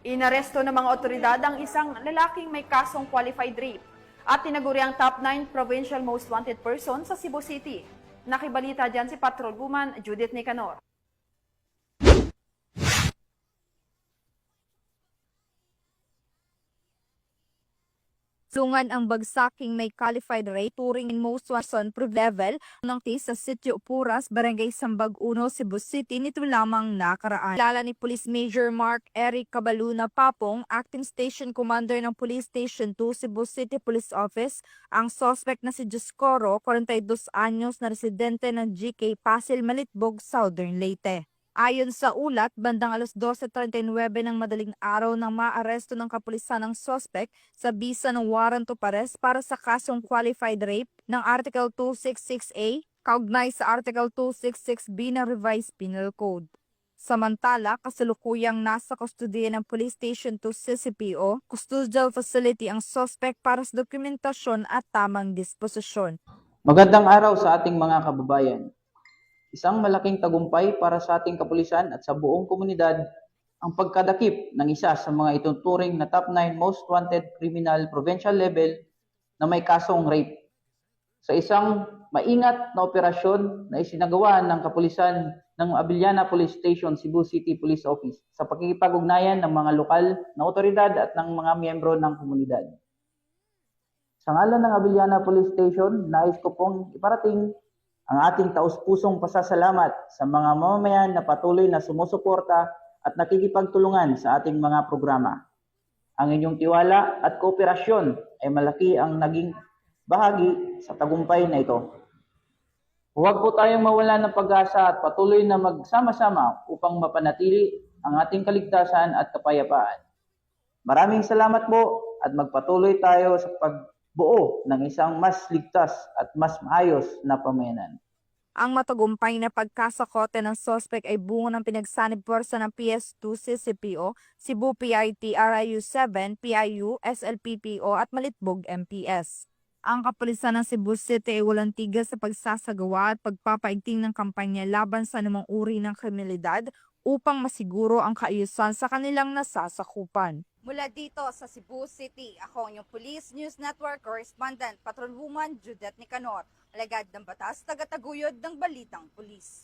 Inaresto ng mga otoridad ang isang lalaking may kasong qualified rape at tinaguriang top 9 provincial most wanted person sa Cebu City. Nakibalita dyan si Patrol Woman Judith Nicanor. Sungan ang bagsaking may qualified rate turing in most wanted level ng sa Sitio Puras, Barangay Sambag 1, Cebu City nito lamang nakaraan. Kilala ni Police Major Mark Eric Cabaluna Papong, Acting Station Commander ng Police Station 2, Cebu City Police Office, ang suspect na si Joscoro, 42 anyos na residente ng GK Pasil, Malitbog, Southern Leyte. Ayon sa ulat, bandang alas 12:39 ng madaling araw nang maaresto ng kapulisan ng suspect sa bisa ng warrant of arrest para sa kasong qualified rape ng Article 266A, kaugnay sa Article 266B ng Revised Penal Code. Samantala, kasalukuyang nasa kustodiya ng Police Station 2 CCPO, custodial facility ang suspect para sa dokumentasyon at tamang disposisyon. Magandang araw sa ating mga kababayan. Isang malaking tagumpay para sa ating kapulisan at sa buong komunidad ang pagkadakip ng isa sa mga ituturing na top 9 most wanted criminal provincial level na may kasong rape. Sa isang maingat na operasyon na isinagawa ng kapulisan ng Abiliana Police Station, Cebu City Police Office sa pakikipag-ugnayan ng mga lokal na otoridad at ng mga miyembro ng komunidad. Sa ngalan ng Abiliana Police Station, nais ko pong iparating ang ating taus-pusong pasasalamat sa mga mamamayan na patuloy na sumusuporta at nakikipagtulungan sa ating mga programa. Ang inyong tiwala at kooperasyon ay malaki ang naging bahagi sa tagumpay na ito. Huwag po tayong mawala ng pag-asa at patuloy na magsama-sama upang mapanatili ang ating kaligtasan at kapayapaan. Maraming salamat po at magpatuloy tayo sa pagbuo ng isang mas ligtas at mas maayos na pamayanan. Ang matagumpay na pagkasakote ng suspect ay bunga ng pinagsanib puwersa ng PS2 CCPO, Cebu PIT RIU 7, PIU, SLPPO at Malitbog MPS. Ang kapulisan ng Cebu City ay walang tigil sa pagsasagawa at pagpapaigting ng kampanya laban sa anumang uri ng kriminalidad upang masiguro ang kaayusan sa kanilang nasasakupan. Mula dito sa Cebu City, ako ang inyong Police News Network Correspondent, Patrol Woman Judith Nicanor, alagad ng batas, tagataguyod ng Balitang Pulis.